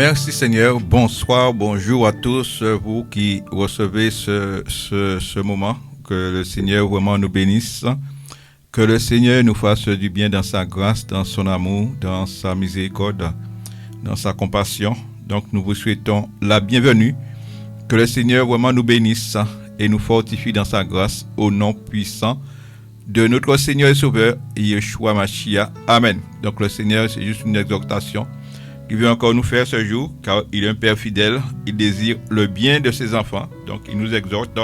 Merci Seigneur. Bonsoir, bonjour à tous vous qui recevez ce moment. Que le Seigneur vraiment nous bénisse. Que le Seigneur nous fasse du bien dans sa grâce, dans son amour, dans sa miséricorde, dans sa compassion. Donc nous vous souhaitons la bienvenue. Que le Seigneur vraiment nous bénisse et nous fortifie dans sa grâce au nom puissant de notre Seigneur et Sauveur, Yeshua Mashiach. Amen. Donc le Seigneur, c'est juste une exhortation qu'il veut encore nous faire ce jour, car il est un Père fidèle, il désire le bien de ses enfants. Donc il nous exhorte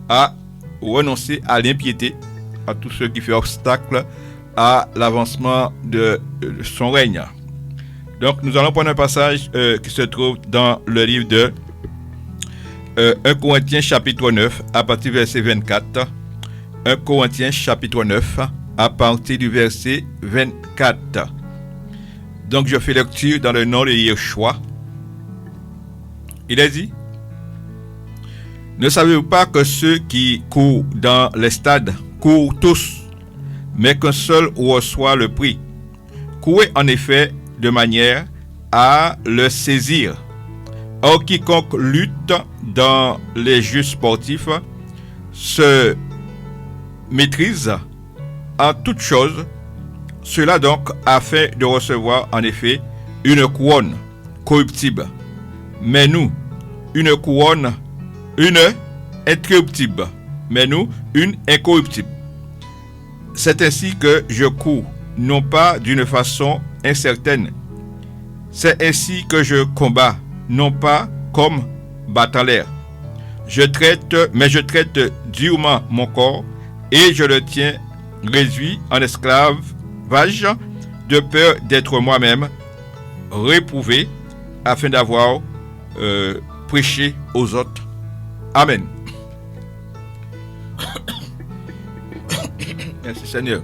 à renoncer à l'impiété, à tout ce qui fait obstacle à l'avancement de son règne. Donc nous allons prendre un passage qui se trouve dans le livre de 1 Corinthiens chapitre 9 à partir du verset 24. 1 Corinthiens chapitre 9 à partir du verset 24. Donc je fais lecture dans le nom de Yeshua. Il est dit: ne savez-vous pas que ceux qui courent dans les stades courent tous, mais qu'un seul reçoit le prix? Courez en effet de manière à le saisir. Or quiconque lutte dans les jeux sportifs se maîtrise en toutes choses, cela donc afin de recevoir en effet une couronne corruptible, mais nous une couronne incorruptible, mais nous une incorruptible. C'est ainsi que je cours, non pas d'une façon incertaine. C'est ainsi que je combats, non pas comme battant l'air. Je traite durement mon corps et je le tiens réduit en esclavage de peur d'être moi-même réprouvé afin d'avoir prêché aux autres. Amen. Merci Seigneur.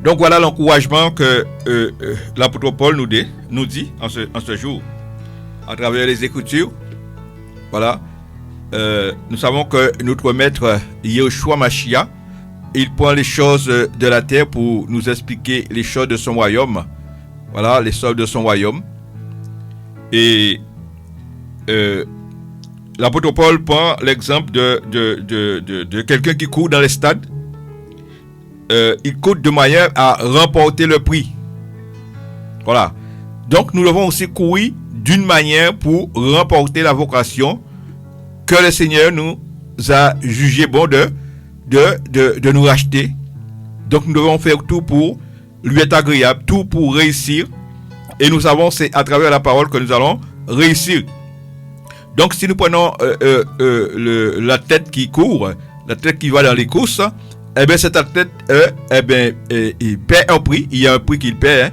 Donc voilà l'encouragement que l'apôtre Paul nous dit en ce jour à travers les Écritures. Voilà. Nous savons que notre maître Yeshua Mashiach, il prend les choses de la terre pour nous expliquer les choses de son royaume. Voilà, les choses de son royaume. Et l'apôtre Paul prend l'exemple de quelqu'un qui court dans les stades. Il court de manière à remporter le prix. Voilà. Donc nous devons aussi courir d'une manière pour remporter la vocation que le Seigneur nous a jugé bon de nous racheter. Donc nous devons faire tout pour lui être agréable, tout pour réussir. Et nous savons c'est à travers la parole que nous allons réussir. Donc si nous prenons la tête qui court, la tête qui va dans les courses, eh bien cette athlète, il paie un prix. Il y a un prix qu'il paie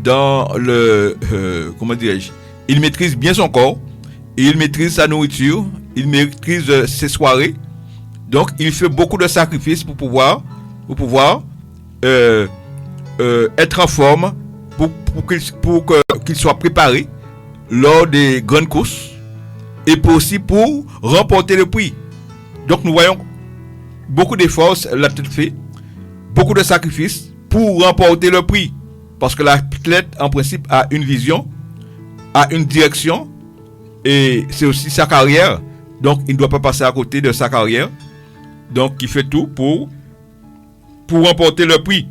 dans le comment dirais-je. Il maîtrise bien son corps, il maîtrise sa nourriture, il maîtrise ses soirées. Donc il fait beaucoup de sacrifices pour pouvoir être en forme, pour qu'il soit préparé lors des grandes courses et aussi pour remporter le prix. Donc nous voyons beaucoup d'efforts l'athlète fait, beaucoup de sacrifices pour remporter le prix. Parce que l'athlète, en principe, a une vision, a une direction, et c'est aussi sa carrière. Donc, il ne doit pas passer à côté de sa carrière. Donc, il fait tout pour remporter le prix.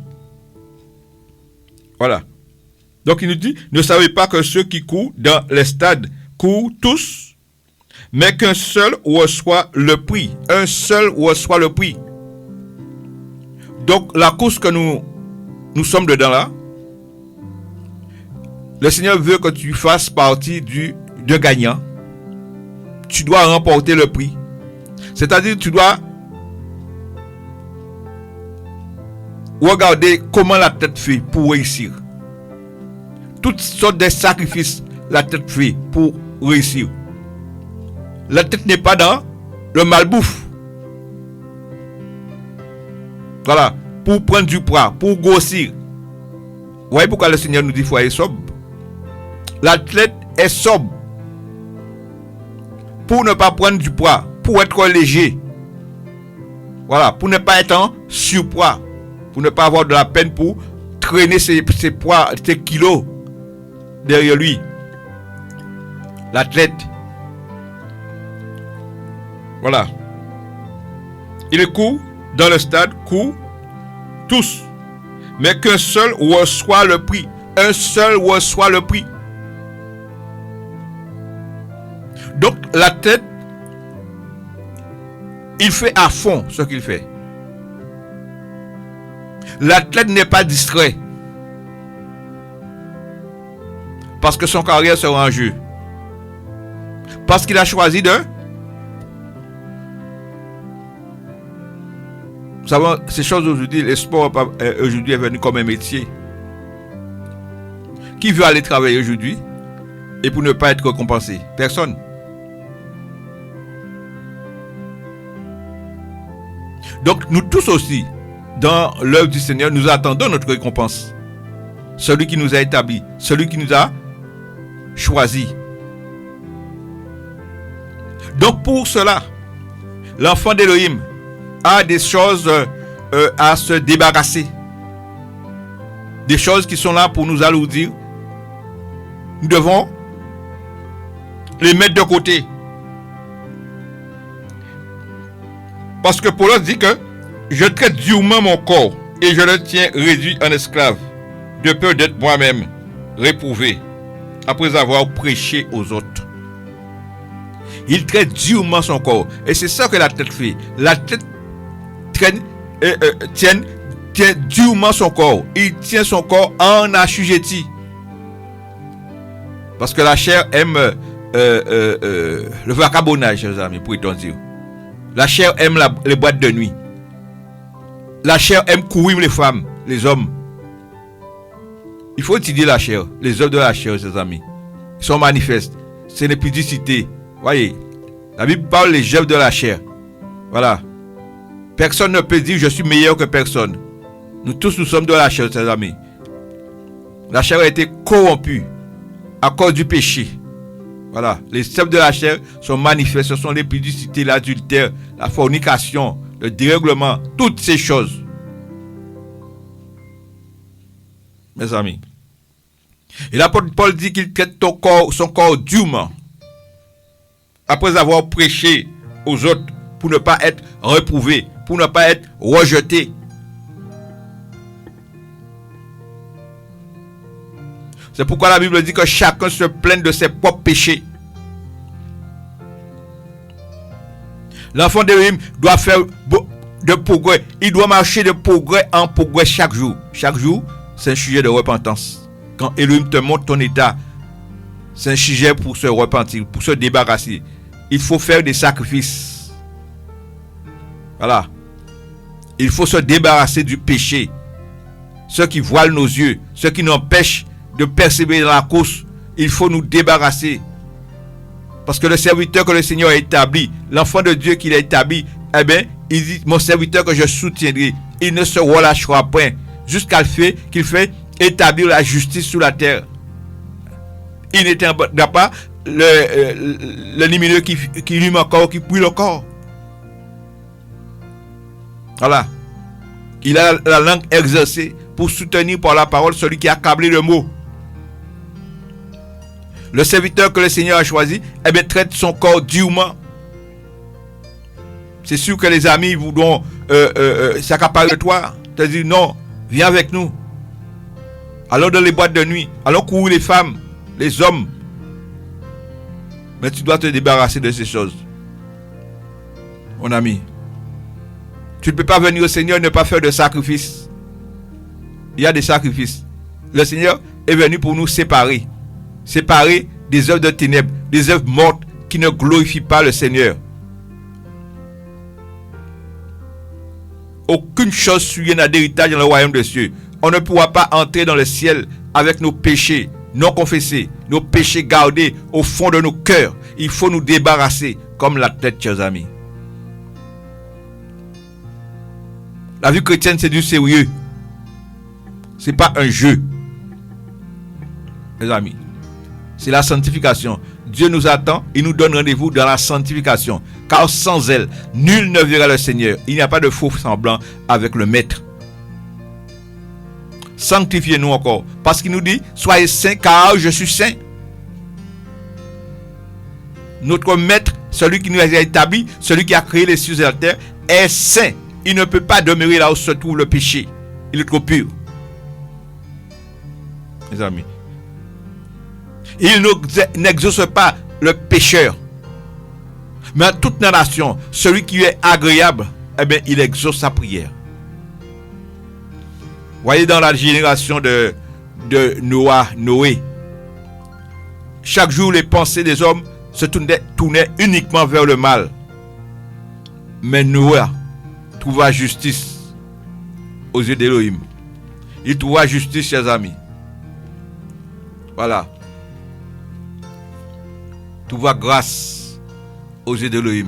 Voilà. Donc, il nous dit, ne savez pas que ceux qui courent dans les stades courent tous, mais qu'un seul reçoit le prix. Un seul reçoit le prix. Donc, la course que nous sommes dedans là, le Seigneur veut que tu fasses partie de gagnant. Tu dois remporter le prix. C'est-à-dire, tu dois regarder comment la tête fait pour réussir. Toutes sortes de sacrifices la tête fait pour réussir. La tête n'est pas dans le malbouffe. Voilà, pour prendre du poids, pour grossir. Vous voyez pourquoi le Seigneur nous dit qu'il faut être sobre. L'athlète est sobre pour ne pas prendre du poids, pour être léger. Voilà, pour ne pas être en surpoids, pour ne pas avoir de la peine pour traîner ses poids, ses kilos. derrière lui. L'athlète. Voilà. Il court dans le stade, court tous. Mais qu'un seul reçoit le prix. Un seul reçoit le prix. Donc l'athlète, il fait à fond ce qu'il fait. L'athlète n'est pas distrait. Parce que son carrière sera en jeu. Parce qu'il a choisi de... Vous savez, ces choses aujourd'hui, le sport aujourd'hui est venu comme un métier. Qui veut aller travailler aujourd'hui et pour ne pas être récompensé? Personne. Donc nous tous aussi, dans l'œuvre du Seigneur, nous attendons notre récompense. Celui qui nous a établis, celui qui nous a choisis. Donc pour cela, l'enfant d'Élohim a des choses à se débarrasser. Des choses qui sont là pour nous alourdir. Nous devons les mettre de côté. Parce que Paul dit que je traite durement mon corps et je le tiens réduit en esclave, de peur d'être moi-même réprouvé après avoir prêché aux autres. Il traite durement son corps. Et c'est ça que la tête fait. La tête tient durement son corps. Il tient son corps en assujetti. Parce que la chair aime le vagabondage, chers amis, pourrait-on dire. La chair aime les boîtes de nuit. La chair aime courir les femmes, les hommes. Il faut étudier la chair, les œuvres de la chair, chers amis. Ils sont manifestes. C'est une pudicité. Voyez, la Bible parle des œuvres de la chair. Voilà. Personne ne peut dire je suis meilleur que personne. Nous tous, nous sommes de la chair, chers amis. La chair a été corrompue à cause du péché. Voilà. Les œuvres de la chair sont manifestes. Ce sont les pudicités, l'adultère, la fornication, le dérèglement, toutes ces choses. Mes amis. Et l'apôtre Paul dit qu'il traite son corps durement. Après avoir prêché aux autres pour ne pas être réprouvé, pour ne pas être rejeté. C'est pourquoi la Bible dit que chacun se plaigne de ses propres péchés. L'enfant d'Élohim doit faire de progrès. Il doit marcher de progrès en progrès chaque jour. Chaque jour, c'est un sujet de repentance. Quand Élohim te montre ton état, c'est un sujet pour se repentir, pour se débarrasser. Il faut faire des sacrifices. Voilà. Il faut se débarrasser du péché. Ceux qui voilent nos yeux, ceux qui nous empêchent de persévérer dans la course, il faut nous débarrasser. Parce que le serviteur que le Seigneur a établi, l'enfant de Dieu qu'il a établi, eh bien, il dit, mon serviteur que je soutiendrai, il ne se relâchera point, jusqu'à qu'il fait établir la justice sur la terre. Il n'éteindra pas le lumineux qui allume encore, qui brûle encore. Voilà. Il a la langue exercée pour soutenir par la parole celui qui a accablé le mot. Le serviteur que le Seigneur a choisi, eh bien, traite son corps durement. C'est sûr que les amis voudront s'accaparer de toi, te dire non, viens avec nous. Allons dans les boîtes de nuit, allons courir les femmes, les hommes. Mais tu dois te débarrasser de ces choses. Mon ami, tu ne peux pas venir au Seigneur et ne pas faire de sacrifice. Il y a des sacrifices. Le Seigneur est venu pour nous séparer. Séparer des œuvres de ténèbres, des œuvres mortes qui ne glorifient pas le Seigneur. Aucune chose survienne à d'héritage dans le royaume des cieux. On ne pourra pas entrer dans le ciel avec nos péchés non confessés, nos péchés gardés au fond de nos cœurs. Il faut nous débarrasser comme la tête, chers amis. La vie chrétienne, c'est du sérieux. Ce n'est pas un jeu. Mes amis, c'est la sanctification. Dieu nous attend, il nous donne rendez-vous dans la sanctification. Car sans elle, nul ne verra le Seigneur. Il n'y a pas de faux semblant avec le Maître. sanctifiez-nous encore. Parce qu'il nous dit, soyez saints car je suis saint. Notre maître, celui qui nous a établi, celui qui a créé les cieux et la terre, est saint. Il ne peut pas demeurer là où se trouve le péché. Il est trop pur. Mes amis. Il n'exauce pas le pécheur. Mais à toute nation, celui qui est agréable, eh bien, il exauce sa prière. Voyez dans la génération de Noé, chaque jour les pensées des hommes se tournaient uniquement vers le mal. Mais Noé trouva justice aux yeux d'Élohim. Il trouva justice, chers amis. Voilà. Trouva grâce aux yeux d'Élohim.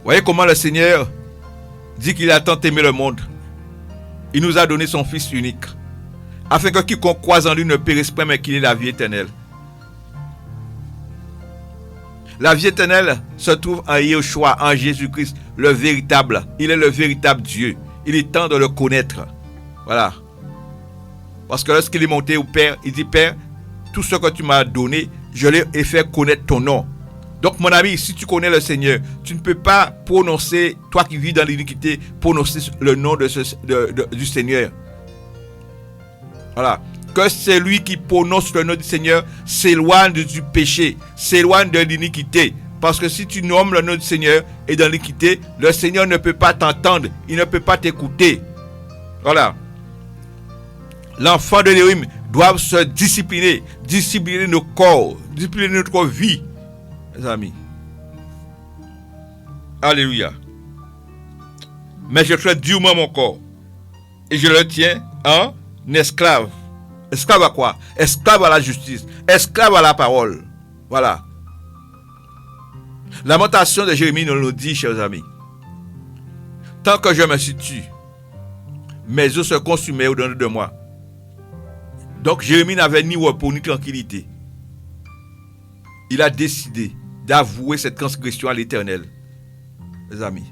Voyez comment le Seigneur dit qu'il a tant aimé le monde. Il nous a donné son Fils unique, afin que quiconque croise en lui ne périsse point, mais qu'il ait la vie éternelle. La vie éternelle se trouve en Yeshua, en Jésus-Christ, le véritable. Il est le véritable Dieu. Il est temps de le connaître. Voilà. Parce que lorsqu'il est monté au Père, il dit, Père, tout ce que tu m'as donné, je l'ai fait connaître ton nom. Donc mon ami, si tu connais le Seigneur, tu ne peux pas prononcer, toi qui vis dans l'iniquité, prononcer le nom du Seigneur. Voilà. Que celui qui prononce le nom du Seigneur s'éloigne du péché, s'éloigne de l'iniquité. Parce que si tu nommes le nom du Seigneur et dans l'iniquité, le Seigneur ne peut pas t'entendre, il ne peut pas t'écouter. Voilà. L'enfant de l'Élohim doit se discipliner nos corps, discipliner notre vie, mes amis. Alléluia. Mais je traite durement mon corps et je le tiens en esclave. Esclave à quoi? Esclave à la justice, esclave à la parole. Voilà. Lamentation de Jérémie nous le dit, chers amis. Tant que je me situe, mes os se consumaient au-dedans de moi. Donc Jérémie n'avait ni repos ni tranquillité. Il a décidé d'avouer cette transgression à l'Éternel, les amis.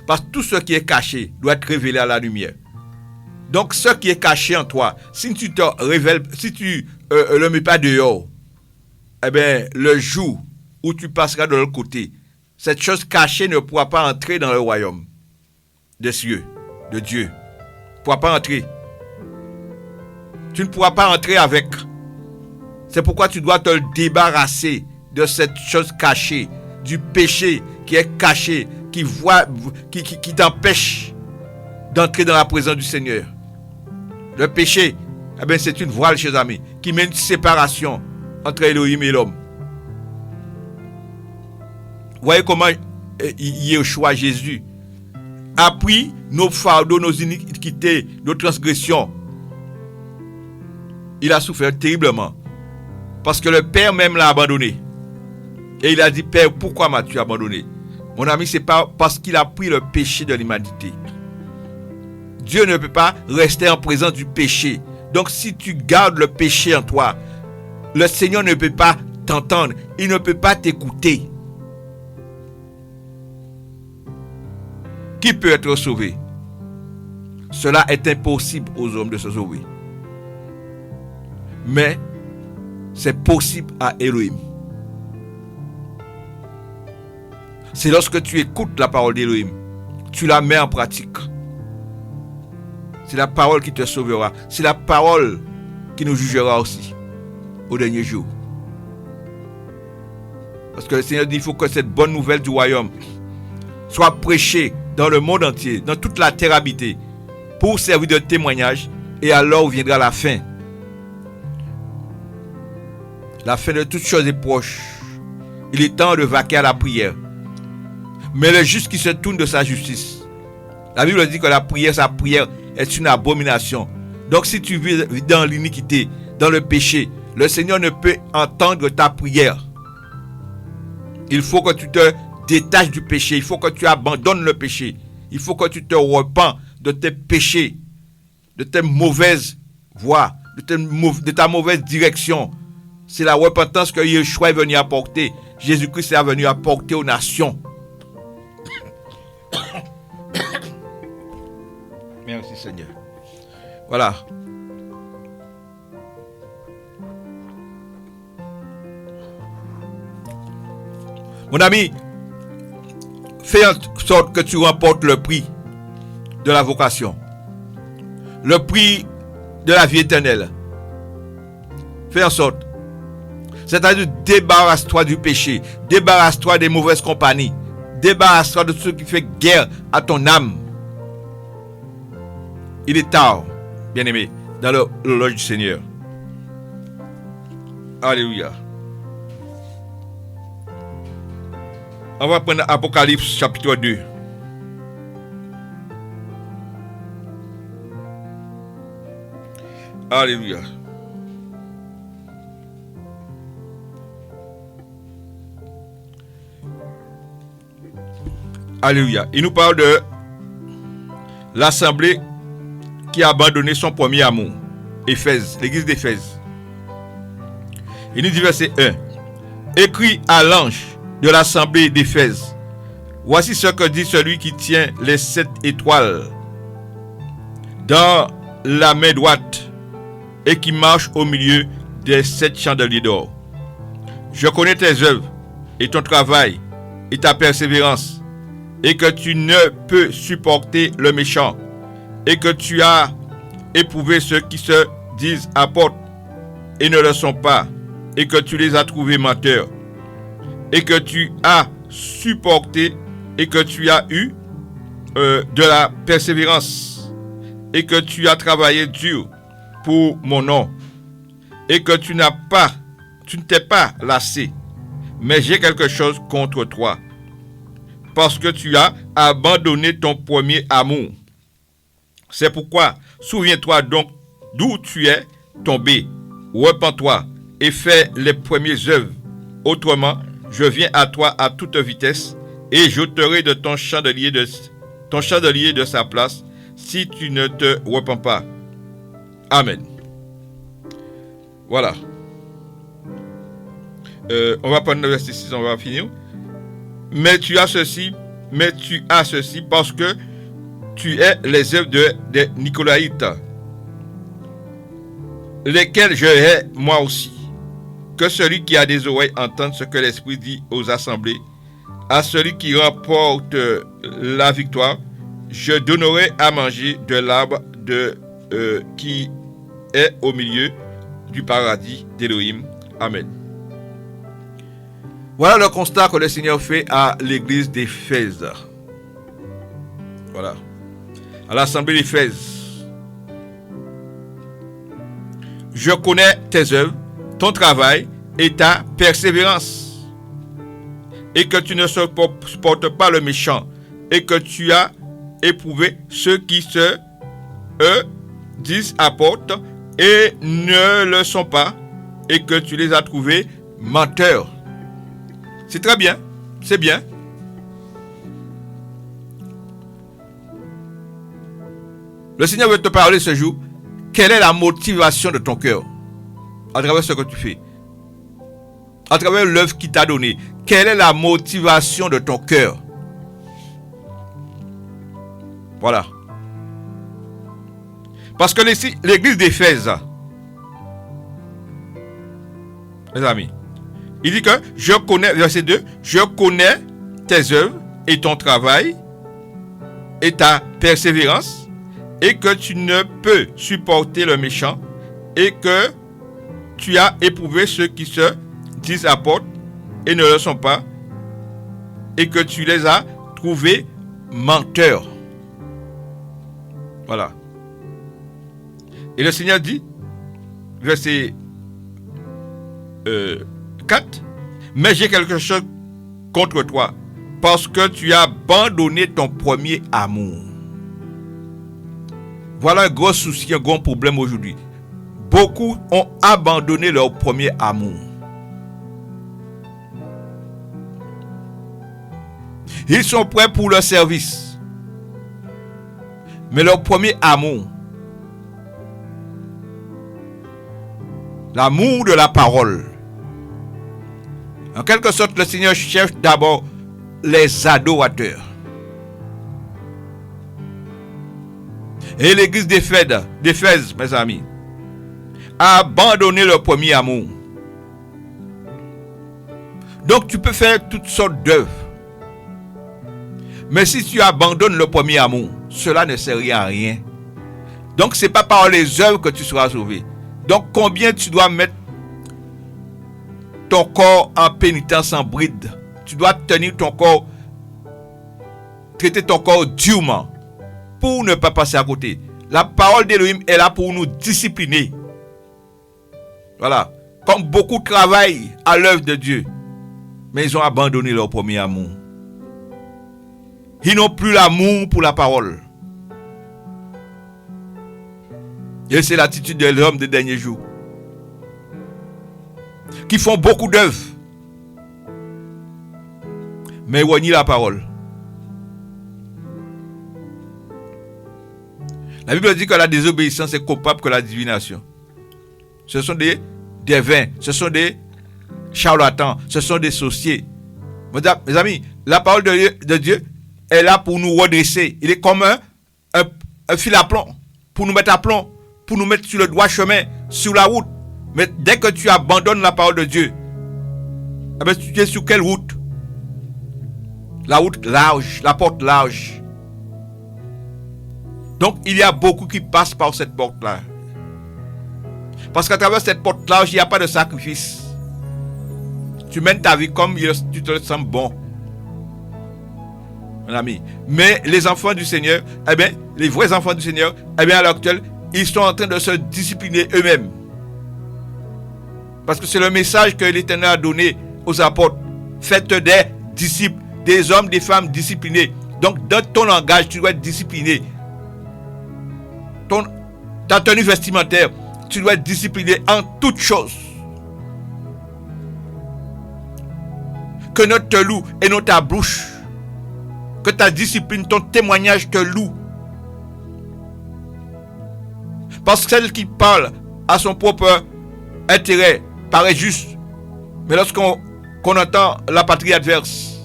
Parce que tout ce qui est caché doit être révélé à la lumière. Donc ce qui est caché en toi, si tu te révèles, si tu le mets pas dehors, eh bien le jour où tu passeras de l'autre côté, cette chose cachée ne pourra pas entrer dans le royaume des cieux, de Dieu. Ne pourra pas entrer. Tu ne pourras pas entrer avec. C'est pourquoi tu dois te débarrasser de cette chose cachée, du péché qui est caché, qui t'empêche d'entrer dans la présence du Seigneur. Le péché, eh bien, c'est une voile, chers amis, qui met une séparation entre Elohim et l'homme. Voyez comment Yeshua, Jésus, a pris nos fardeaux, nos iniquités, nos transgressions. Il a souffert terriblement. Parce que le Père même l'a abandonné. Et il a dit, Père, pourquoi m'as-tu abandonné? Mon ami, c'est pas parce qu'il a pris le péché de l'humanité. Dieu ne peut pas rester en présence du péché. Donc si tu gardes le péché en toi, le Seigneur ne peut pas t'entendre. Il ne peut pas t'écouter. Qui peut être sauvé? Cela est impossible aux hommes de se sauver. Mais c'est possible à Elohim. C'est lorsque tu écoutes la parole d'Elohim, tu la mets en pratique. C'est la parole qui te sauvera. C'est la parole qui nous jugera aussi au dernier jour. Parce que le Seigneur dit, il faut que cette bonne nouvelle du royaume soit prêchée dans le monde entier, dans toute la terre habitée, pour servir de témoignage, et alors viendra la fin. La fin de toutes choses est proche. Il est temps de vaquer à la prière. Mais le juste qui se tourne de sa justice. La Bible dit que sa prière est une abomination. Donc si tu vis dans l'iniquité, dans le péché, le Seigneur ne peut entendre ta prière. Il faut que tu te détaches du péché. Il faut que tu abandonnes le péché. Il faut que tu te repens de tes péchés, de tes mauvaises voies, de ta mauvaise direction. C'est la repentance que Yeshua est venu apporter. Jésus-Christ est venu apporter aux nations. Merci Seigneur. Voilà. Mon ami, fais en sorte que tu remportes le prix de la vocation, le prix de la vie éternelle. Fais en sorte. C'est-à-dire, débarrasse-toi du péché, débarrasse-toi des mauvaises compagnies, débarrasse-toi de ce qui fait guerre à ton âme. Il est tard, bien-aimé, dans l'horloge du Seigneur. Alléluia. On va prendre Apocalypse chapitre 2. Alléluia. Alléluia. Il nous parle de l'assemblée qui a abandonné son premier amour. Éphèse, l'église d'Éphèse. Il nous dit verset 1. Écrit à l'ange de l'assemblée d'Éphèse. Voici ce que dit celui qui tient les 7 étoiles dans la main droite et qui marche au milieu des 7 chandeliers d'or. Je connais tes œuvres et ton travail et ta persévérance, et que tu ne peux supporter le méchant, et que tu as éprouvé ceux qui se disent apôtres et ne le sont pas, et que tu les as trouvés menteurs, et que tu as supporté, et que tu as eu de la persévérance, et que tu as travaillé dur pour mon nom, et que tu ne t'es pas lassé. Mais j'ai quelque chose contre toi, parce que tu as abandonné ton premier amour. C'est pourquoi, souviens-toi donc d'où tu es tombé, repens-toi et fais les premières œuvres. Autrement, je viens à toi à toute vitesse et j'ôterai de ton chandelier de sa place si tu ne te repens pas. Amen. Voilà. On va prendre le verset 6, on va finir. Mais tu as ceci parce que tu es les œuvres des Nicolaïtes, lesquels je hais moi aussi. Que celui qui a des oreilles entende ce que l'Esprit dit aux assemblées. À celui qui remporte la victoire, je donnerai à manger de l'arbre qui est au milieu du paradis d'Élohim. Amen. Voilà le constat que le Seigneur fait à l'église d'Éphèse. Voilà. À l'assemblée d'Éphèse. Je connais tes œuvres, ton travail et ta persévérance. Et que tu ne supportes pas le méchant. Et que tu as éprouvé ceux qui se disent apôtres et ne le sont pas. Et que tu les as trouvés menteurs. C'est très bien, c'est bien. Le Seigneur veut te parler ce jour. Quelle est la motivation de ton cœur à travers ce que tu fais? À travers l'œuvre qu'il t'a donnée. Quelle est la motivation de ton cœur? Voilà. Parce que l'église d'Éphèse, mes amis, il dit que je connais, verset 2, je connais tes œuvres et ton travail et ta persévérance et que tu ne peux supporter le méchant et que tu as éprouvé ceux qui se disent apôtres et ne le sont pas et que tu les as trouvés menteurs. Voilà. Et le Seigneur dit, verset 4, mais j'ai quelque chose contre toi, parce que tu as abandonné ton premier amour. Voilà un gros souci, un gros problème aujourd'hui. Beaucoup ont abandonné leur premier amour. Ils sont prêts pour le service. Mais leur premier amour, l'amour de la parole, en quelque sorte, le Seigneur cherche d'abord les adorateurs. Et l'église d'Éphèse, mes amis, a abandonné leur premier amour. Donc tu peux faire toutes sortes d'œuvres. Mais si tu abandonnes le premier amour, cela ne sert à rien. Donc ce n'est pas par les œuvres que tu seras sauvé. Donc combien tu dois mettre ton corps en pénitence, en bride. Tu dois tenir ton corps, traiter ton corps durement pour ne pas passer à côté. La parole d'Élohim est là pour nous discipliner. Voilà. Comme beaucoup travaillent à l'œuvre de Dieu, mais ils ont abandonné leur premier amour. Ils n'ont plus l'amour pour la parole. Et c'est l'attitude de l'homme des derniers jours, qui font beaucoup d'œuvres, mais éloignent la parole. La Bible dit que la désobéissance est coupable que la divination. Ce sont des vains, ce sont des charlatans, ce sont des sorciers. Mes amis, la parole de Dieu est là pour nous redresser. Il est comme un fil à plomb, pour nous mettre à plomb, pour nous mettre sur le droit chemin, sur la route. Mais dès que tu abandonnes la parole de Dieu, tu es sur quelle route? La route large, la porte large. Donc il y a beaucoup qui passent par cette porte-là. Parce qu'à travers cette porte large, il n'y a pas de sacrifice. Tu mènes ta vie comme tu te sens bon. Mon ami. Mais les enfants du Seigneur, les vrais enfants du Seigneur, à l'heure actuelle, ils sont en train de se discipliner eux-mêmes. Parce que c'est le message que l'Éternel a donné aux apôtres. Faites des disciples, des hommes, des femmes disciplinés. Donc dans ton langage, tu dois être discipliné. Ta tenue vestimentaire, tu dois être discipliné en toutes choses. Que notre te loue et non ta bouche. Que ta discipline, ton témoignage te loue. Parce que celle qui parle à son propre intérêt paraît juste. Mais lorsqu'on entend la patrie adverse,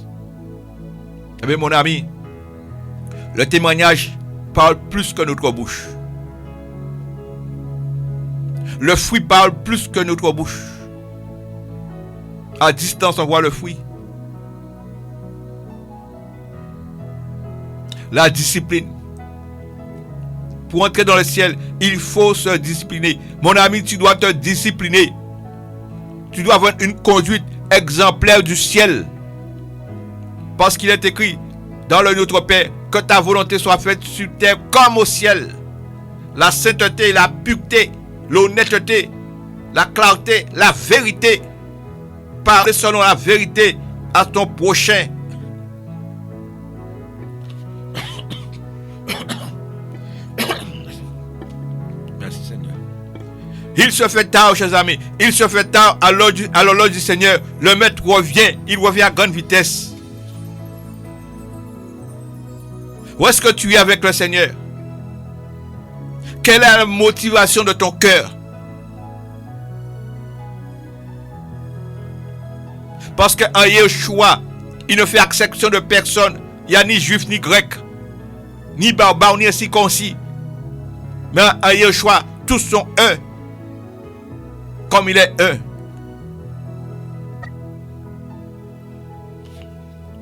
mon ami, le témoignage parle plus que notre bouche. Le fruit parle plus que notre bouche. À distance, on voit le fruit. La discipline. Pour entrer dans le ciel, il faut se discipliner. Mon ami, tu dois te discipliner. Tu dois avoir une conduite exemplaire du ciel. Parce qu'il est écrit dans le Notre Père, que ta volonté soit faite sur terre comme au ciel. La sainteté, la pureté, l'honnêteté, la clarté, la vérité. Parler selon la vérité à ton prochain. Merci Seigneur. Il se fait tard, chers amis. Il se fait tard à l'horloge du Seigneur. Le maître revient. Il revient à grande vitesse. Où est-ce que tu es avec le Seigneur? Quelle est la motivation de ton cœur? Parce qu'en Yeshua, il ne fait exception de personne. Il n'y a ni juif, ni grec, ni barbare, ni incirconcis. Mais en Yeshua, tous sont un. Comme il est un.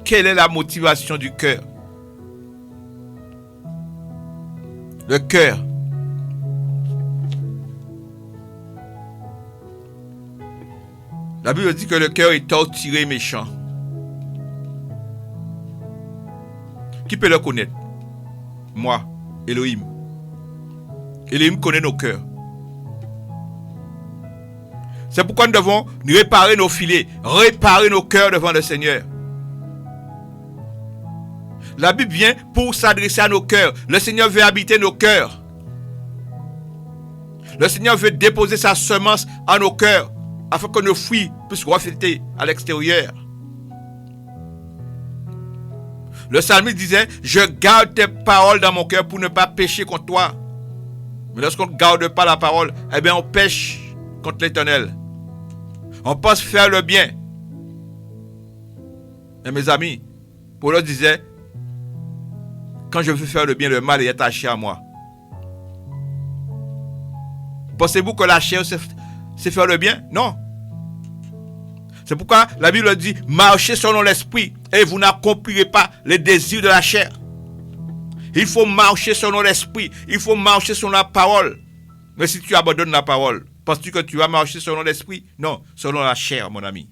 Quelle est la motivation du cœur? Le cœur. La Bible dit que le cœur est torturé, méchant. Qui peut le connaître? Moi, Elohim. Elohim connaît nos cœurs. C'est pourquoi nous devons réparer nos filets, réparer nos cœurs devant le Seigneur. La Bible vient pour s'adresser à nos cœurs. Le Seigneur veut habiter nos cœurs. Le Seigneur veut déposer sa semence en nos cœurs, afin que nos fruits puissent refléter à l'extérieur. Le psalmiste disait, je garde tes paroles dans mon cœur pour ne pas pécher contre toi. Mais lorsqu'on ne garde pas la parole, on pêche contre l'Éternel. On pense faire le bien. Et mes amis, Paul disait, quand je veux faire le bien, le mal est attaché à moi. Pensez-vous que la chair, c'est faire le bien? Non. C'est pourquoi la Bible dit, marchez selon l'esprit et vous n'accomplirez pas les désirs de la chair. Il faut marcher selon l'esprit, il faut marcher selon la parole. Mais si tu abandonnes la parole, penses-tu que tu vas marcher selon l'esprit? Non, selon la chair, mon ami.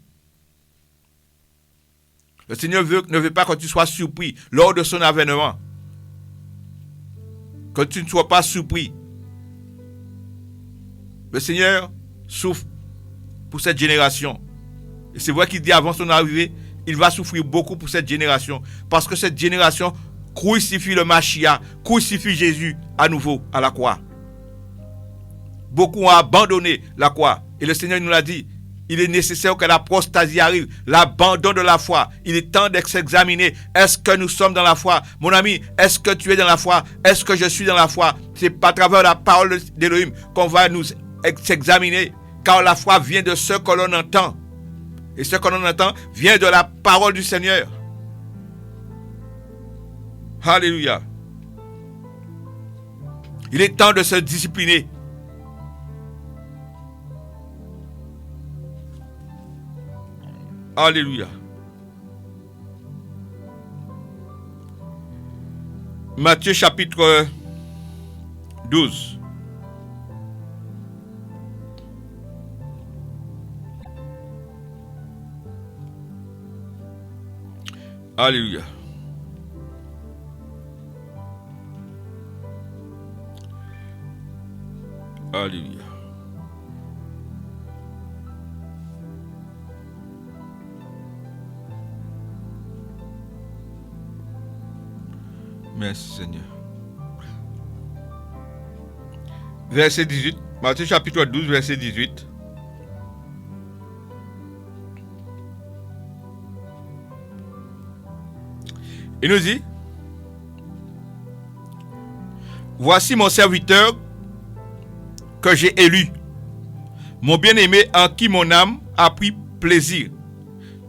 Le Seigneur ne veut pas que tu sois surpris lors de son avènement. Que tu ne sois pas surpris. Le Seigneur souffre pour cette génération. Et c'est vrai qu'il dit avant son arrivée, il va souffrir beaucoup pour cette génération. Parce que cette génération crucifie le Mashiach, crucifie Jésus à nouveau à la croix. Beaucoup ont abandonné la croix. Et le Seigneur nous l'a dit, il est nécessaire que l'apostasie arrive, l'abandon de la foi. Il est temps de s'examiner. Est-ce que nous sommes dans la foi? Mon ami, est-ce que tu es dans la foi? Est-ce que je suis dans la foi? C'est pas à travers la parole d'Élohim qu'on va nous s'examiner. Car la foi vient de ce que l'on entend. Et ce que l'on entend vient de la parole du Seigneur. Alléluia. Il est temps de se discipliner. Alléluia. Matthieu chapitre 12. Alléluia. Alléluia. Merci Seigneur. Verset 18. Matthieu chapitre 12, verset 18. Il nous dit, voici mon serviteur que j'ai élu, mon bien-aimé en qui mon âme a pris plaisir.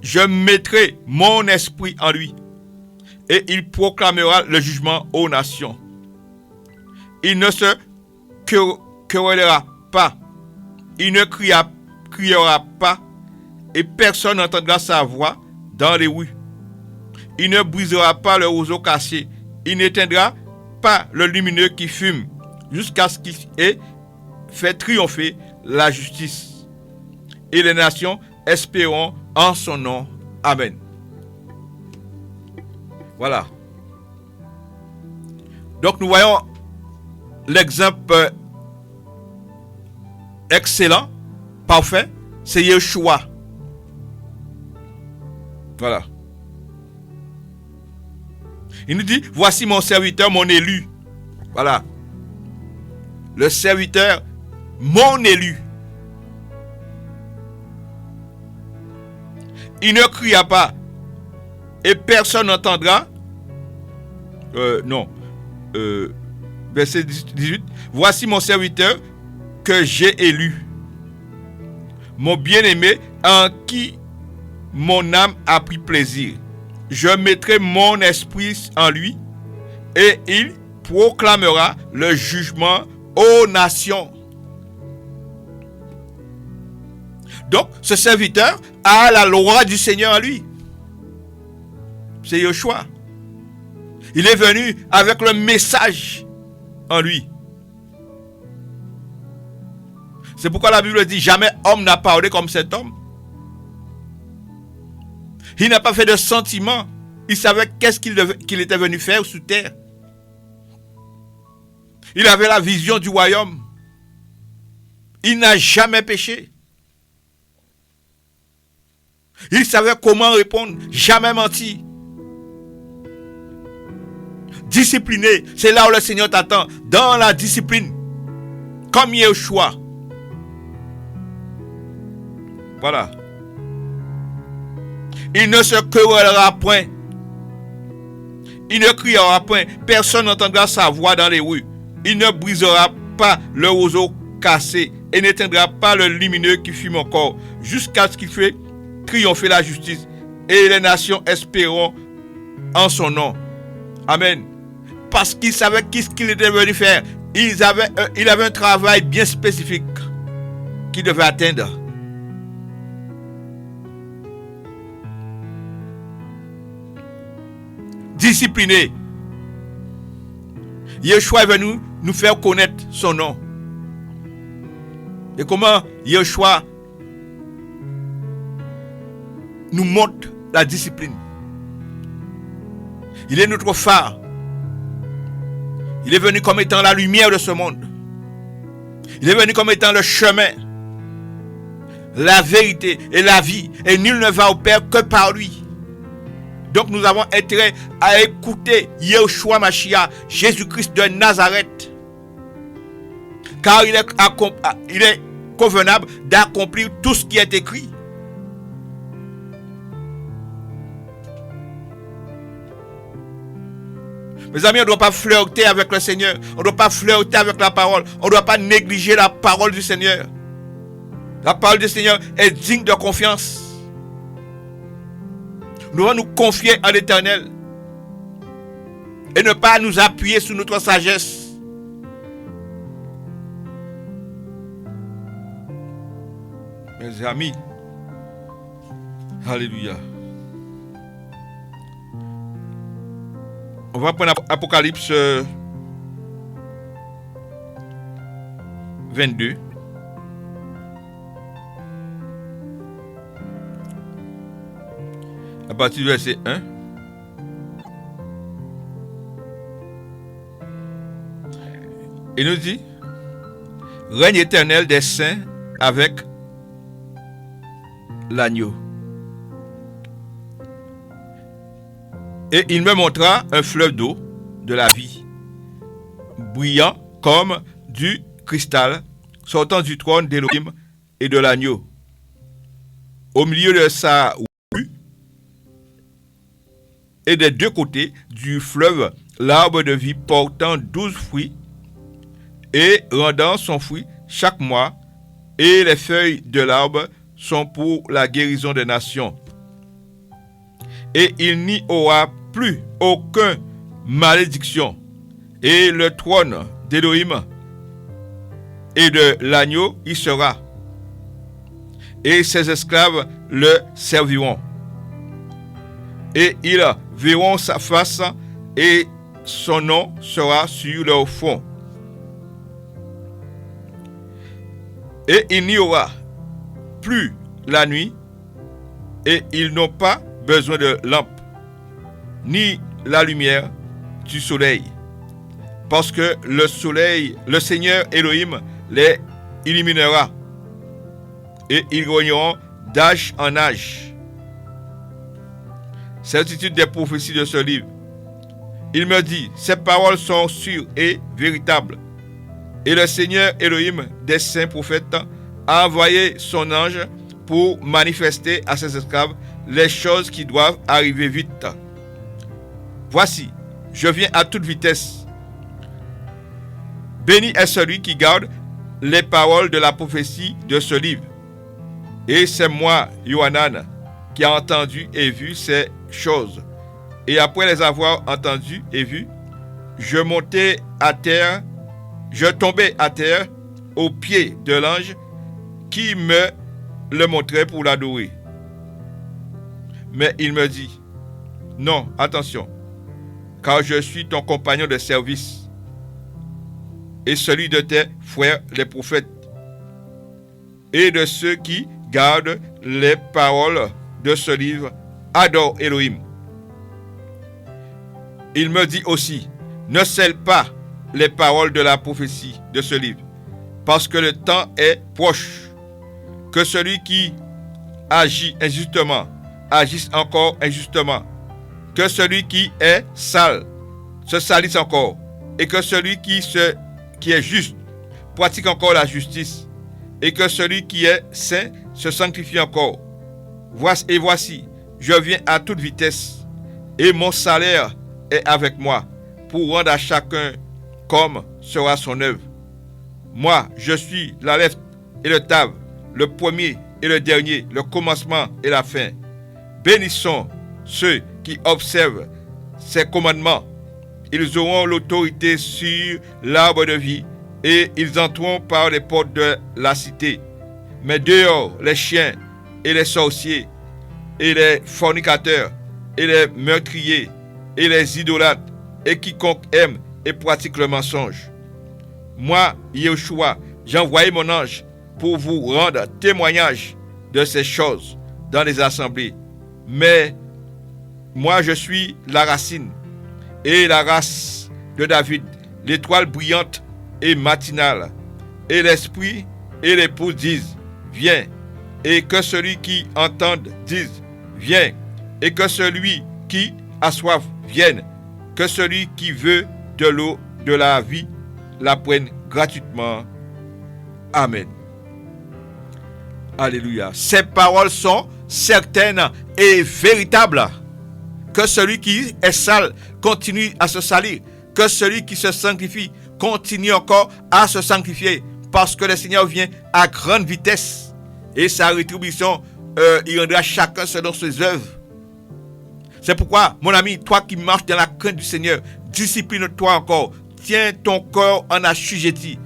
Je mettrai mon esprit en lui et il proclamera le jugement aux nations. Il ne se querellera pas, il ne criera pas et personne n'entendra sa voix dans les rues. Il ne brisera pas le roseau cassé. Il n'éteindra pas le lumineux qui fume jusqu'à ce qu'il ait fait triompher la justice. Et les nations espéreront en son nom. Amen. Voilà. Donc nous voyons l'exemple excellent, parfait, c'est Yeshua. Voilà. Il nous dit, voici mon serviteur, mon élu. Voilà. Le serviteur, mon élu. Il ne cria pas. Et personne n'entendra. Non. Verset 18. Voici mon serviteur que j'ai élu. Mon bien-aimé en qui mon âme a pris plaisir. Je mettrai mon esprit en lui et il proclamera le jugement aux nations. Donc, ce serviteur a la loi du Seigneur en lui. C'est Yeshua. Il est venu avec le message en lui. C'est pourquoi la Bible dit, jamais homme n'a parlé comme cet homme. Il n'a pas fait de sentiment. Il savait qu'est-ce qu'il était venu faire sous terre. Il avait la vision du royaume. Il n'a jamais péché. Il savait comment répondre, jamais menti. Discipliné, c'est là où le Seigneur t'attend, dans la discipline, comme Yeshua. Voilà. Il ne se querellera point. Il ne criera point. Personne n'entendra sa voix dans les rues. Il ne brisera pas le roseau cassé et n'éteindra pas le lumineux qui fume encore, jusqu'à ce qu'il fasse triompher la justice. Et les nations espéreront en son nom. Amen. Parce qu'il savait qu'est-ce qu'il était venu faire. il avait un travail bien spécifique qu'il devait atteindre. Discipliné. Yeshua est venu nous faire connaître son nom. Et comment Yeshua nous montre la discipline. Il est notre phare. Il est venu comme étant la lumière de ce monde. Il est venu comme étant le chemin, la vérité et la vie. Et nul ne va au Père que par lui. Donc nous avons intérêt à écouter Yeshua Mashiach, Jésus-Christ de Nazareth. Car il est convenable d'accomplir tout ce qui est écrit. Mes amis, on ne doit pas flirter avec le Seigneur. On ne doit pas flirter avec la parole. On ne doit pas négliger la parole du Seigneur. La parole du Seigneur est digne de confiance. Nous devons nous confier à l'Éternel et ne pas nous appuyer sur notre sagesse. Mes amis, alléluia. On va prendre Apocalypse 22. À partir du verset 1. Il nous dit: règne éternel des saints avec l'agneau. Et il me montra un fleuve d'eau de la vie, brillant comme du cristal, sortant du trône d'Élohim et de l'agneau. Au milieu de sa rue et des deux côtés du fleuve, l'arbre de vie portant 12 fruits et rendant son fruit chaque mois, et les feuilles de l'arbre sont pour la guérison des nations. Et il n'y aura plus aucune malédiction. Et le trône d'Élohim et de l'agneau y sera. Et ses esclaves le serviront. Et ils verront sa face et son nom sera sur leur front. Et il n'y aura plus la nuit et ils n'ont pas besoin de lampe, ni la lumière du soleil, parce que le soleil, le Seigneur Elohim les illuminera, et ils régneront d'âge en âge. Certitude des prophéties de ce livre. Il me dit: ces paroles sont sûres et véritables. Et le Seigneur Elohim des saints prophètes a envoyé son ange pour manifester à ses esclaves les choses qui doivent arriver vite. Voici, je viens à toute vitesse. Béni est celui qui garde les paroles de la prophétie de ce livre. Et c'est moi, Yohanan, qui a entendu et vu ces choses. Et après les avoir entendues et vues, je tombais à terre aux pieds de l'ange qui me le montrait pour l'adorer. Mais il me dit: non, attention, car je suis ton compagnon de service et celui de tes frères les prophètes et de ceux qui gardent les paroles de ce livre. Adore Elohim. Il me dit aussi: ne scelle pas les paroles de la prophétie de ce livre, parce que le temps est proche. Que celui qui agit injustement agisse encore injustement. Que celui qui est sale se salisse encore. Et que celui qui est juste pratique encore la justice. Et que celui qui est saint se sanctifie encore. Voici, je viens à toute vitesse. Et mon salaire est avec moi, pour rendre à chacun comme sera son œuvre. Moi, je suis l'Aleph et le Tav, le premier et le dernier, le commencement et la fin. Bénissons ceux qui observent ces commandements. Ils auront l'autorité sur l'arbre de vie et ils entreront par les portes de la cité. Mais dehors, les chiens et les sorciers et les fornicateurs et les meurtriers et les idolâtres et quiconque aime et pratique le mensonge. Moi, Yeshua, j'ai envoyé mon ange pour vous rendre témoignage de ces choses dans les assemblées. Mais moi, je suis la racine et la race de David, l'étoile brillante et matinale. Et l'esprit et l'épouse disent, viens. Et que celui qui entende dise, viens. Et que celui qui a soif vienne. Que celui qui veut de l'eau de la vie la prenne gratuitement. Amen. Alléluia. Ces paroles sont certaines et véritables. Que celui qui est sale continue à se salir. Que celui qui se sanctifie continue encore à se sanctifier. Parce que le Seigneur vient à grande vitesse. Et sa rétribution, il rendra chacun selon ses œuvres. C'est pourquoi, mon ami, toi qui marches dans la crainte du Seigneur, discipline-toi encore. Tiens ton corps en assujetti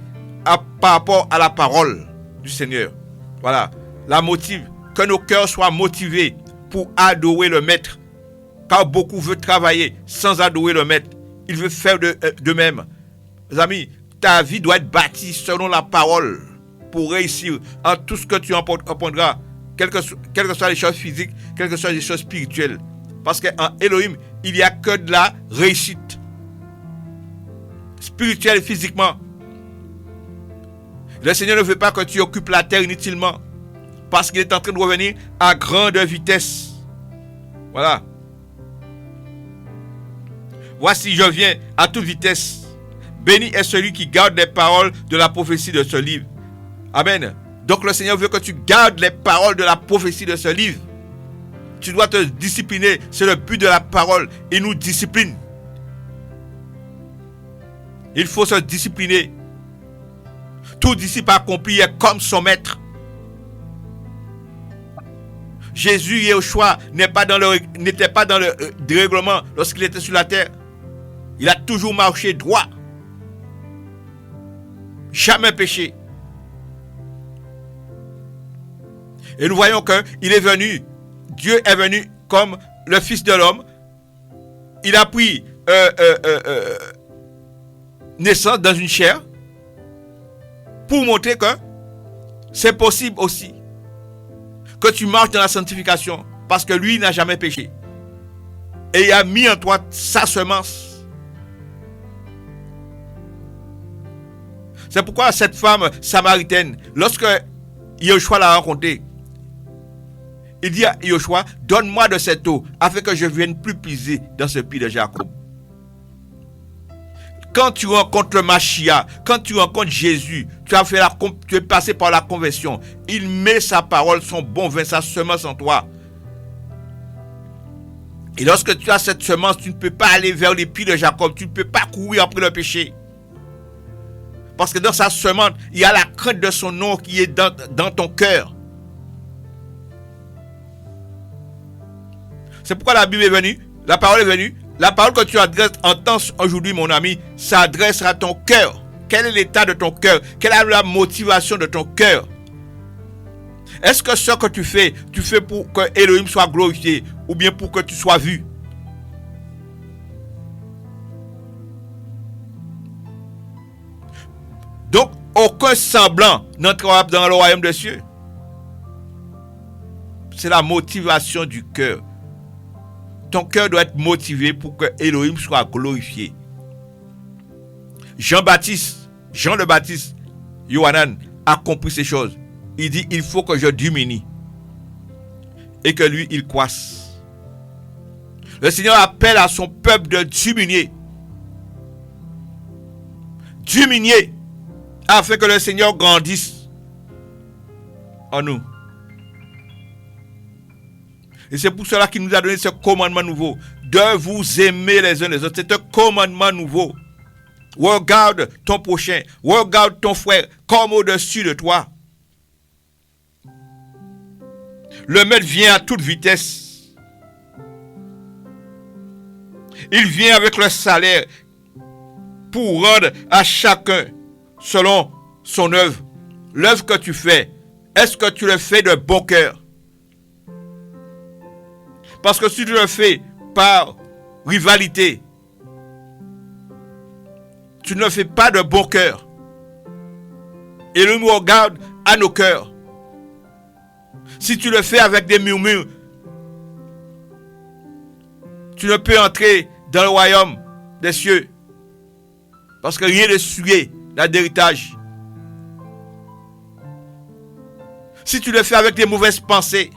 par rapport à la parole du Seigneur. Voilà. La motive, que nos cœurs soient motivés pour adorer le Maître. Car beaucoup veulent travailler sans adorer le Maître. Ils veulent faire de même. Mes amis, ta vie doit être bâtie selon la parole pour réussir en tout ce que tu apprendras, quelles que soient les choses physiques, quelles que soient les choses spirituelles. Parce qu'en Elohim, il n'y a que de la réussite. Spirituelle et physiquement. Le Seigneur ne veut pas que tu occupes la terre inutilement. Parce qu'il est en train de revenir à grande vitesse. Voilà. Voici, je viens à toute vitesse. Béni est celui qui garde les paroles de la prophétie de ce livre. Amen. Donc le Seigneur veut que tu gardes les paroles de la prophétie de ce livre. Tu dois te discipliner. C'est le but de la parole. Il nous discipline. Il faut se discipliner. Tout disciple accompli est comme son maître. Jésus, Yeshua, n'était pas dans le dérèglement lorsqu'il était sur la terre. Il a toujours marché droit. Jamais péché. Et nous voyons qu'il est venu. Dieu est venu comme le Fils de l'homme. Il a pris naissance dans une chair pour montrer que c'est possible aussi que tu marches dans la sanctification parce que lui n'a jamais péché. Et il a mis en toi sa semence. C'est pourquoi cette femme samaritaine, lorsque Yeshua l'a rencontrée, il dit à Yeshua, donne-moi de cette eau afin que je ne vienne plus puiser dans ce puits de Jacob. Quand tu rencontres le Mashiach, quand tu rencontres Jésus, tu es passé par la conversion. Il met sa parole, son bon vin, sa semence en toi. Et lorsque tu as cette semence, tu ne peux pas aller vers les puits de Jacob. Tu ne peux pas courir après le péché. Parce que dans sa semence, il y a la crainte de son nom qui est dans ton cœur. C'est pourquoi la Bible est venue, la parole est venue. La parole que tu adresses en temps aujourd'hui, mon ami, s'adresse à ton cœur. Quel est l'état de ton cœur? Quelle est la motivation de ton cœur? Est-ce que ce que tu fais pour que Elohim soit glorifié ou bien pour que tu sois vu? Donc, aucun semblant n'entrera dans le royaume des cieux. C'est la motivation du cœur. Ton cœur doit être motivé pour que Elohim soit glorifié. Jean le Baptiste, Yohanan a compris ces choses. Il dit, il faut que je diminue et que lui, il croisse. Le Seigneur appelle à son peuple de diminuer. Diminuer afin que le Seigneur grandisse en nous. Et c'est pour cela qu'il nous a donné ce commandement nouveau, de vous aimer les uns les autres. C'est un commandement nouveau. Regarde ton prochain, regarde ton frère comme au-dessus de toi. Le maître vient à toute vitesse. Il vient avec le salaire pour rendre à chacun selon son œuvre. L'œuvre que tu fais, est-ce que tu le fais de bon cœur? Parce que si tu le fais par rivalité, tu ne le fais pas de bon cœur. Et nous regarde à nos cœurs. Si tu le fais avec des murmures, tu ne peux entrer dans le royaume des cieux. Parce que rien n'est souillé dans l'héritage. Si tu le fais avec des mauvaises pensées,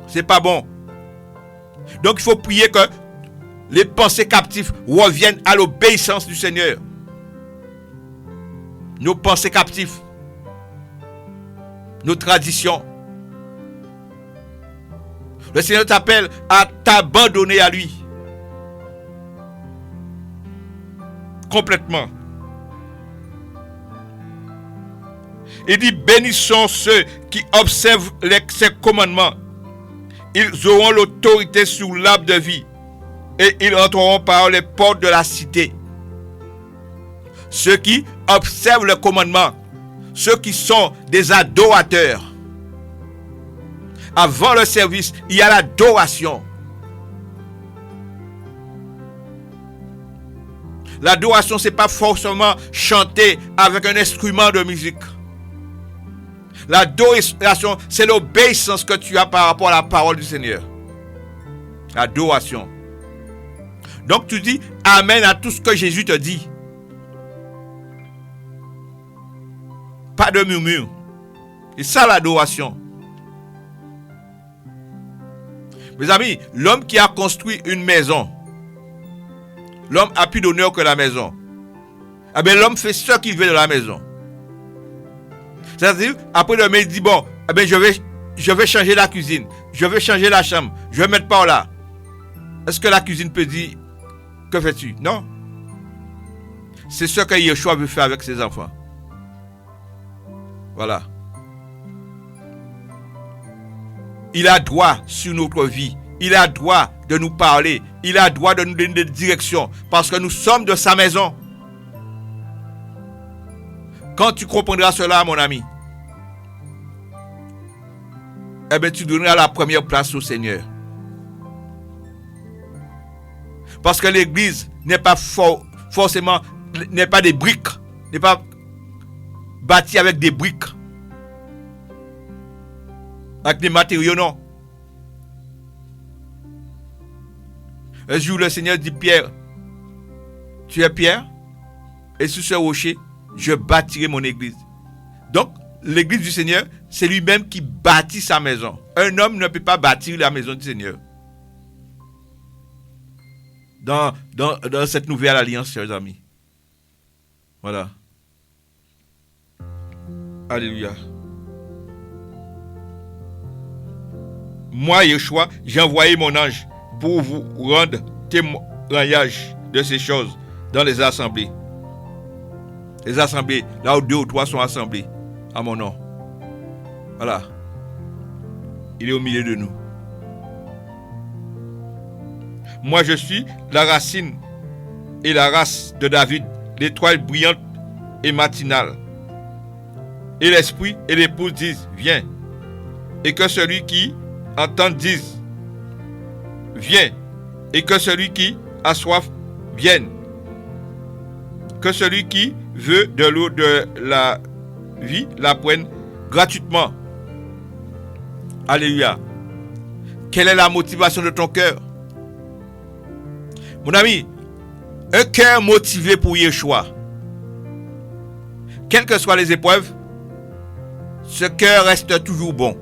c'est pas bon. Donc il faut prier que les pensées captives reviennent à l'obéissance du Seigneur. Nos pensées captives, nos traditions. Le Seigneur t'appelle à t'abandonner à lui. Complètement. Il dit, bénissons ceux qui observent ses commandements. Ils auront l'autorité sur l'arbre de vie et ils entreront par les portes de la cité. Ceux qui observent le commandement, ceux qui sont des adorateurs. Avant le service, il y a l'adoration. L'adoration, ce n'est pas forcément chanter avec un instrument de musique. L'adoration, c'est l'obéissance que tu as par rapport à la parole du Seigneur. L'adoration. Donc tu dis amen à tout ce que Jésus te dit. Pas de murmure. C'est ça l'adoration. Mes amis, l'homme qui a construit une maison, l'homme a plus d'honneur que la maison. Eh bien, l'homme fait ce qu'il veut de la maison. C'est-à-dire, après demain, il dit, bon, eh bien, je vais changer la cuisine, je vais changer la chambre, je vais mettre par là. Est-ce que la cuisine peut dire, que fais-tu? Non. C'est ce que Yeshua veut faire avec ses enfants. Voilà. Il a droit sur notre vie. Il a droit de nous parler. Il a droit de nous donner des directions. Parce que nous sommes de sa maison. Quand tu comprendras cela, mon ami, eh bien, tu donneras la première place au Seigneur. Parce que l'église n'est pas forcément, n'est pas des briques, n'est pas bâtie avec des briques, avec des matériaux, non. Un jour, le Seigneur dit, Pierre, tu es Pierre, et sur ce rocher, je bâtirai mon église. Donc, l'église du Seigneur, c'est lui-même qui bâtit sa maison. Un homme ne peut pas bâtir la maison du Seigneur. Dans cette nouvelle alliance, chers amis. Voilà. Alléluia. Moi, Yeshua, j'ai envoyé mon ange pour vous rendre témoignage de ces choses dans les assemblées. Les assemblées, là où 2 ou 3 sont assemblés à mon nom. Voilà. Il est au milieu de nous. Moi, je suis la racine et la race de David, l'étoile brillante et matinale. Et l'esprit et l'épouse disent, viens. Et que celui qui entend dise, viens. Et que celui qui a soif vienne. Que celui qui veut de l'eau de la vie la prenne gratuitement. Alléluia. Quelle est la motivation de ton cœur? Mon ami, un cœur motivé pour Yeshua, quelles que soient les épreuves, ce cœur reste toujours bon.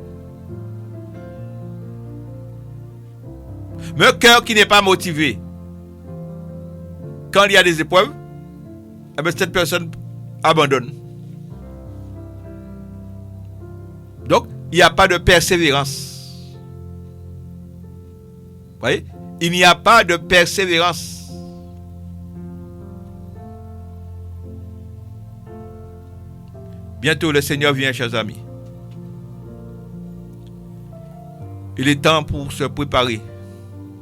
Mais un cœur qui n'est pas motivé, quand il y a des épreuves, eh bien, cette personne abandonne. Donc, il n'y a pas de persévérance. Vous voyez? Il n'y a pas de persévérance. Bientôt, le Seigneur vient, chers amis. Il est temps pour se préparer.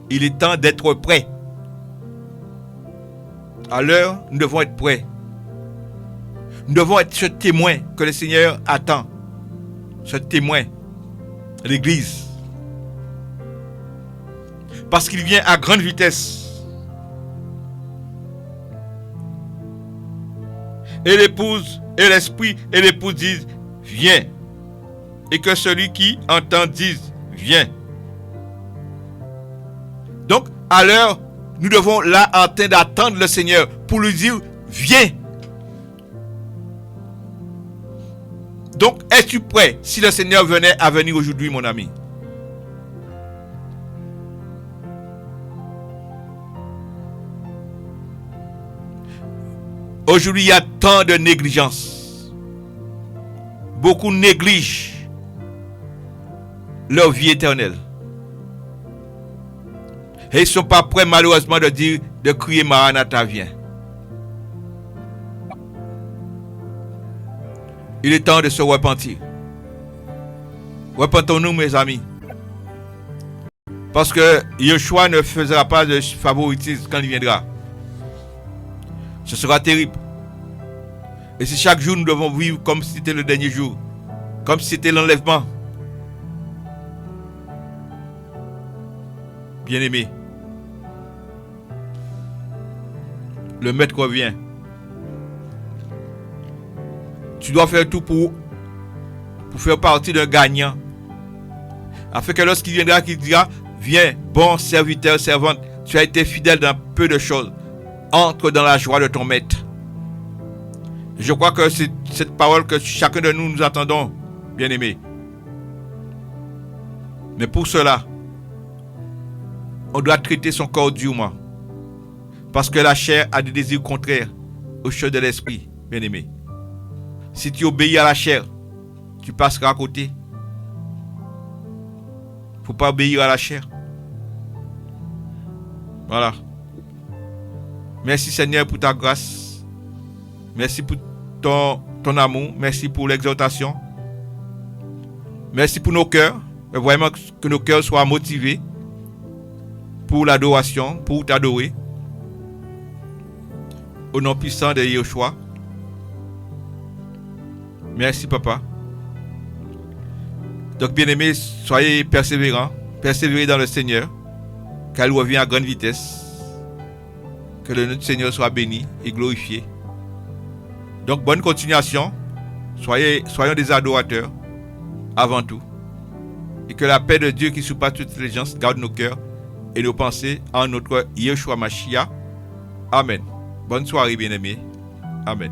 Il est temps d'être prêt. À l'heure, nous devons être prêts. Nous devons être ce témoin que le Seigneur attend. Ce témoin, l'Église. Parce qu'il vient à grande vitesse. Et l'épouse, et l'esprit, et l'épouse disent, viens. Et que celui qui entend dise, viens. Donc, à l'heure, nous devons là en train d'attendre le Seigneur pour lui dire, viens. Donc, es-tu prêt si le Seigneur venait à venir aujourd'hui, mon ami? Aujourd'hui, il y a tant de négligence. Beaucoup négligent leur vie éternelle. Et ils ne sont pas prêts, malheureusement, de crier Maranatha, viens. Il est temps de se repentir. Repentons-nous, mes amis. Parce que Yeshua ne fera pas de favoritisme quand il viendra. Ce sera terrible. Et si chaque jour nous devons vivre comme si c'était le dernier jour, comme si c'était l'enlèvement. Bien-aimé, le maître revient. Tu dois faire tout pour faire partie d'un gagnant. Afin que lorsqu'il viendra, qu'il dira, viens, bon serviteur, servante, tu as été fidèle dans peu de choses. Entre dans la joie de ton maître. Je crois que c'est cette parole que chacun de nous entendons, bien-aimés. Mais pour cela, on doit traiter son corps durement. Parce que la chair a des désirs contraires aux choses de l'esprit, bien-aimé. Si tu obéis à la chair, tu passeras à côté. Il ne faut pas obéir à la chair. Voilà. Merci Seigneur pour ta grâce. Merci pour ton amour. Merci pour l'exhortation. Merci pour nos cœurs. Vraiment que nos cœurs soient motivés pour l'adoration, pour t'adorer. Au nom puissant de Yeshua. Merci papa. Donc bien-aimés, soyez persévérants. Persévérez dans le Seigneur. Car il revient à grande vitesse. Que le nom du Seigneur soit béni et glorifié. Donc, bonne continuation. Soyons des adorateurs avant tout. Et que la paix de Dieu qui surpasse toute intelligence garde nos cœurs et nos pensées en notre Yeshua Mashiach. Amen. Bonne soirée, bien-aimés. Amen.